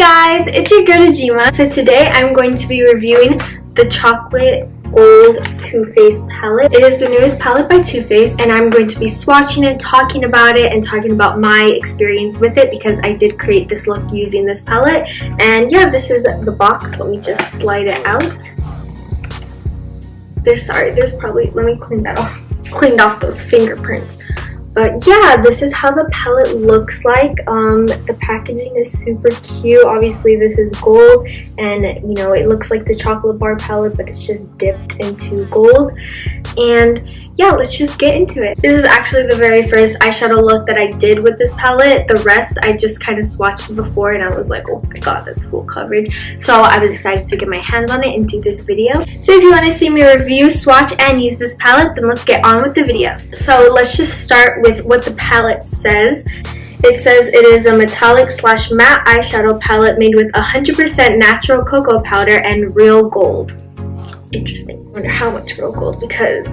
guys, it's your girl Najima. So today I'm going to be reviewing the Chocolate Gold Too Faced palette. It is the newest palette by Too Faced, and I'm going to be swatching it, talking about it, and talking about my experience with it because I did create this look using this palette. And yeah, this is the box. Let me just slide it out. There's probably, let me clean that off. Cleaned off those fingerprints. But yeah, this is how the palette looks like. The packaging is super cute. Obviously this is gold, and you know, it looks like the chocolate bar palette, but it's just dipped into gold. And yeah, let's just get into it. This is actually the very first eyeshadow look that I did with this palette. The rest I just kind of swatched before, and I was like, oh my god, that's full coverage. So I was excited to get my hands on it and do this video. So if you want to see me review, swatch, and use this palette, then let's get on with the video. So let's just start with what the palette says. It says it is a metallic / matte eyeshadow palette made with 100% natural cocoa powder and real gold. Interesting. I wonder how much real gold, because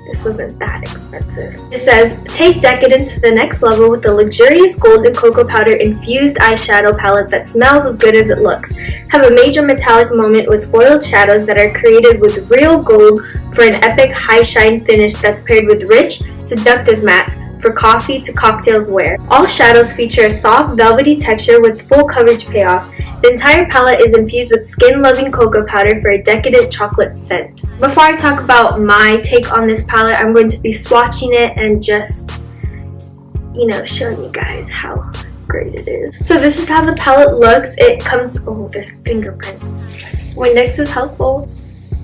this wasn't that expensive. It says, take decadence to the next level with the luxurious gold and cocoa powder infused eyeshadow palette that smells as good as it looks. Have a major metallic moment with foiled shadows that are created with real gold for an epic high shine finish that's paired with rich, seductive mattes for coffee to cocktails wear. All shadows feature a soft, velvety texture with full coverage payoff. The entire palette is infused with skin-loving cocoa powder for a decadent chocolate scent. Before I talk about my take on this palette, I'm going to be swatching it and just, you know, showing you guys how great it is. So this is how the palette looks. It comes, oh, there's fingerprints. Windex is helpful.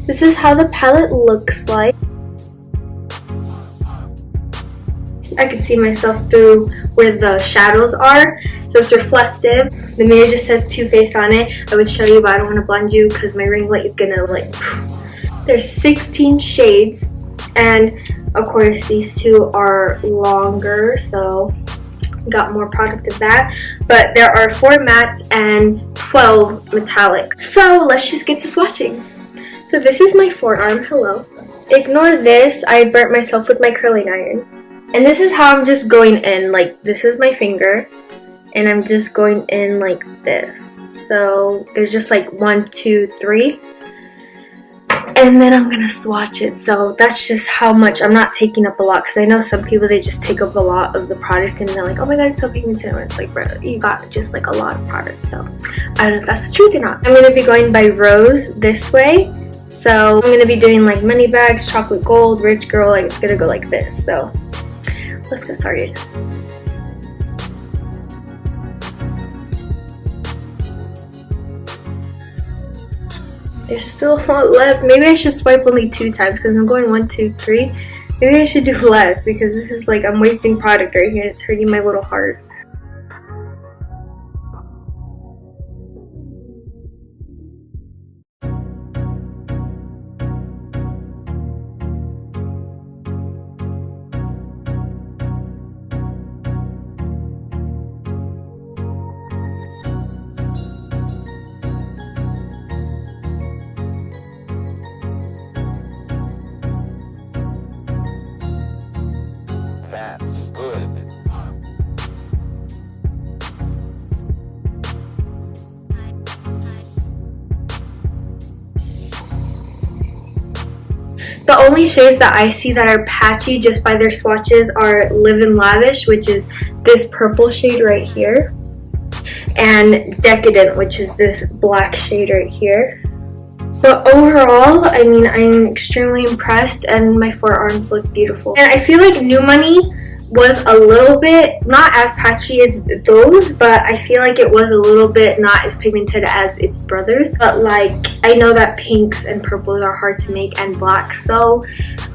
This is how the palette looks like. I can see myself through where the shadows are, so it's reflective. The mirror just says Too Faced on it. I would show you, but I don't want to blind you because my ring light is gonna like. There's 16 shades, and of course these two are longer, so got more product of that. But there are 4 mattes and 12 metallic. So let's just get to swatching. So this is my forearm. Hello. Ignore this. I burnt myself with my curling iron. And this is how I'm just going in, like this is my finger, and I'm just going in like this. So there's just like 1, 2, 3, and then I'm gonna swatch it. So that's just how much. I'm not taking up a lot, because I know some people, they just take up a lot of the product and they're like, oh my god, it's so pigmented. And it's like, bro, you got just like a lot of product. So I don't know if that's the truth or not. I'm gonna be going by Rose this way. So I'm gonna be doing like money bags, chocolate gold, rich girl, like it's gonna go like this. So let's get started. There's still a lot left. Maybe I should swipe only 2 times because I'm going 1, 2, 3. Maybe I should do less because this is like, I'm wasting product right here. It's hurting my little heart. The only shades that I see that are patchy just by their swatches are Live and Lavish, which is this purple shade right here, and Decadent, which is this black shade right here. But overall, I mean, I'm extremely impressed, and my forearms look beautiful. And I feel like New Money was a little bit not as patchy as those, but I feel like it was a little bit not as pigmented as its brothers. But like, I know that pinks and purples are hard to make, and blacks, so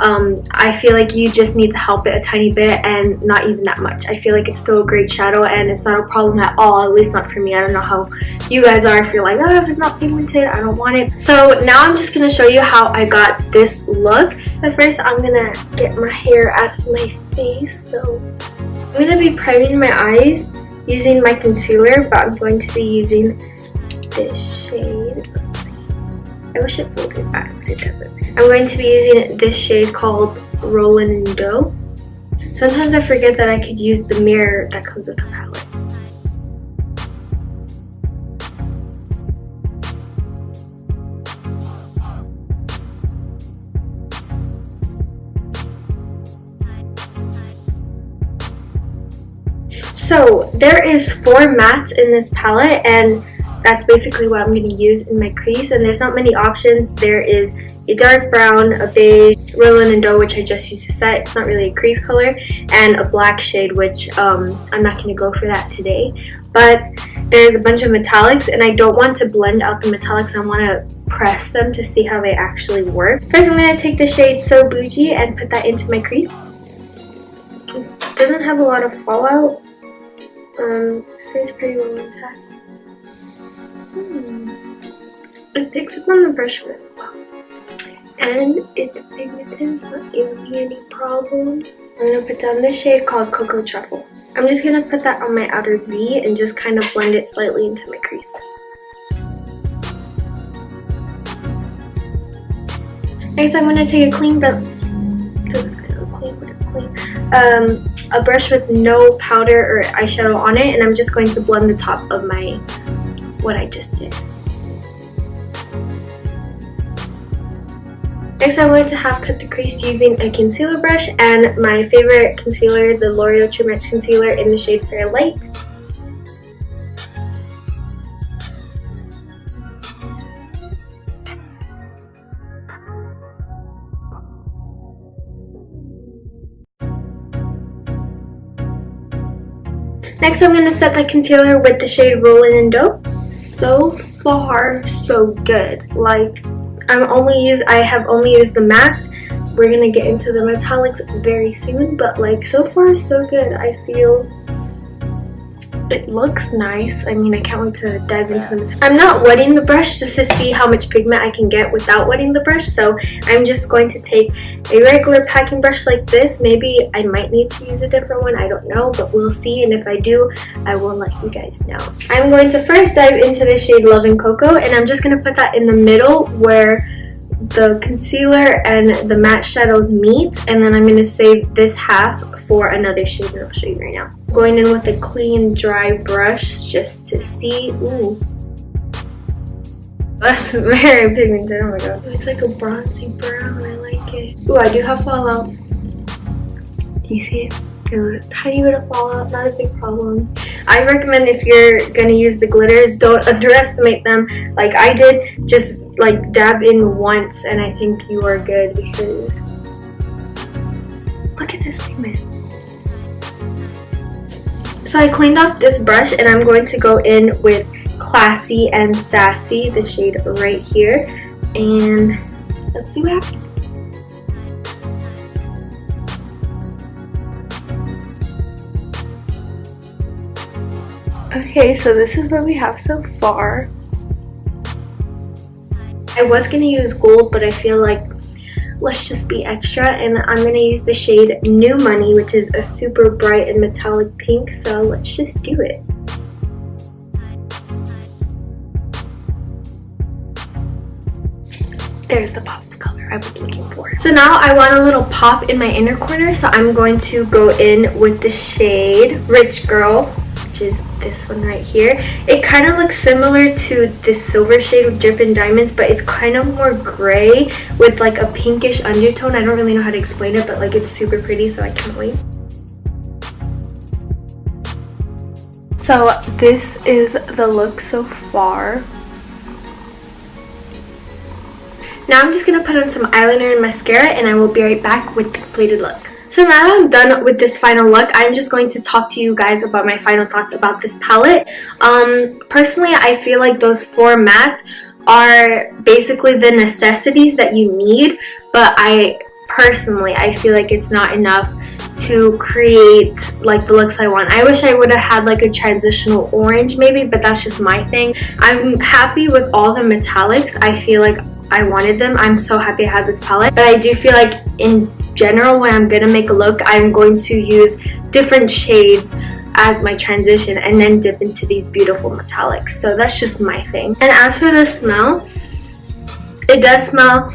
I feel like you just need to help it a tiny bit, and not even that much. I feel like it's still a great shadow, and it's not a problem at all, at least not for me. I don't know how you guys are, if you're like, oh, if it's not pigmented, I don't want it. So now I'm just gonna show you how I got this look. But first, I'm gonna get my hair out of my face. So I'm going to be priming my eyes using my concealer, but I'm going to be using this shade. Let's see. I wish it folded back, but it doesn't. I'm going to be using this shade called Rollin' Dough. Sometimes I forget that I could use the mirror that comes with the palette. So there is 4 mattes in this palette, and that's basically what I'm going to use in my crease. And there's not many options. There is a dark brown, a beige, Rolling in Dough, which I just used to set. It's not really a crease color, and a black shade, which I'm not going to go for that today. But there's a bunch of metallics, and I don't want to blend out the metallics. I want to press them to see how they actually work. First, I'm going to take the shade So Bougie and put that into my crease. It doesn't have a lot of fallout. Stays pretty well intact. It picks up on the brush really well. And it's pigmented, it's not giving me any problems. I'm going to put down this shade called Cocoa Truffle. I'm just going to put that on my outer V and just kind of blend it slightly into my crease. Next, I'm going to take a a brush with no powder or eyeshadow on it, and I'm just going to blend the top of my what I just did. Next, I'm going to half cut the crease using a concealer brush and my favorite concealer, the L'Oreal True Match Concealer in the shade Fair Light. Next, I'm going to set the concealer with the shade Rolling in Dough. So far, so good. Like, I have only used the mattes. We're going to get into the metallics very soon, but like, so far, so good. I feel it looks nice. I mean, I can't wait to dive into the metallics. I'm not wetting the brush just to see how much pigment I can get without wetting the brush, so I'm just going to take a regular packing brush like this. Maybe I might need to use a different one, I don't know, but we'll see, and if I do, I will let you guys know. I'm going to first dive into the shade Love and Cocoa, and I'm just going to put that in the middle where the concealer and the matte shadows meet, and then I'm going to save this half for another shade that I'll show you right now. Going in with a clean, dry brush just to see. Ooh. That's very pigmented, oh my god. It's like a bronzy brown, I like it. Ooh, I do have fallout. Do you see it? There's a tiny bit of fallout, not a big problem. I recommend if you're gonna use the glitters, don't underestimate them like I did. Just like dab in once and I think you are good, because look at this pigment. So I cleaned off this brush and I'm going to go in with Classy and Sassy, the shade right here, and let's see what happens. Okay, so this is what we have so far. I was going to use gold, but I feel like let's just be extra, and I'm going to use the shade New Money, which is a super bright and metallic pink, so let's just do it. There's the pop of color I was looking for. So now I want a little pop in my inner corner, so I'm going to go in with the shade Rich Girl, which is this one right here. It kind of looks similar to this silver shade with Drippin' Diamonds, but it's kind of more gray with like a pinkish undertone. I don't really know how to explain it, but like it's super pretty, so I can't wait. So this is the look so far. Now I'm just going to put on some eyeliner and mascara, and I will be right back with the completed look. So now that I'm done with this final look, I'm just going to talk to you guys about my final thoughts about this palette. Personally, I feel like those 4 mattes are basically the necessities that you need, but I feel like it's not enough to create like the looks I want. I wish I would have had like a transitional orange maybe, but that's just my thing. I'm happy with all the metallics. I feel like I wanted them. I'm so happy I had this palette, but I do feel like in general when I'm gonna make a look, I'm going to use different shades as my transition and then dip into these beautiful metallics. So that's just my thing. And as for the smell, it does smell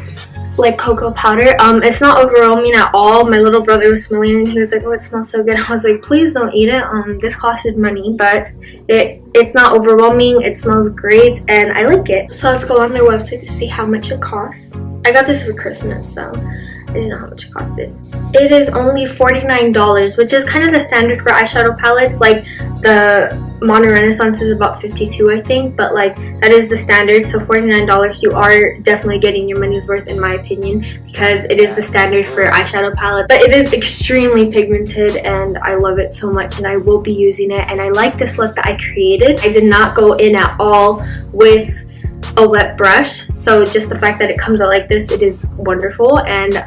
like cocoa powder. It's not overwhelming at all. My little brother was smelling it and he was like, oh, it smells so good. I was like, please don't eat it. This costed money, but it's not overwhelming. It smells great and I like it. So let's go on their website to see how much it costs. I got this for Christmas, so didn't know how much it costed. It is only $49, which is kind of the standard for eyeshadow palettes. Like the Modern Renaissance is about $52, I think, but like that is the standard. So $49, you are definitely getting your money's worth in my opinion, because it is the standard for eyeshadow palette. But it is extremely pigmented and I love it so much, and I will be using it. And I like this look that I created. I did not go in at all with a wet brush, so just the fact that it comes out like this, it is wonderful. And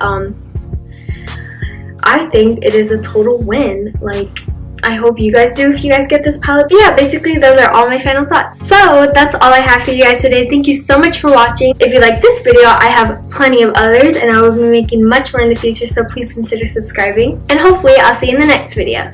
I think it is a total win. Like, I hope you guys do if you guys get this palette. But yeah, basically those are all my final thoughts. So that's all I have for you guys today. Thank you so much for watching. If you like this video, I have plenty of others and I will be making much more in the future, so please consider subscribing. And hopefully I'll see you in the next video.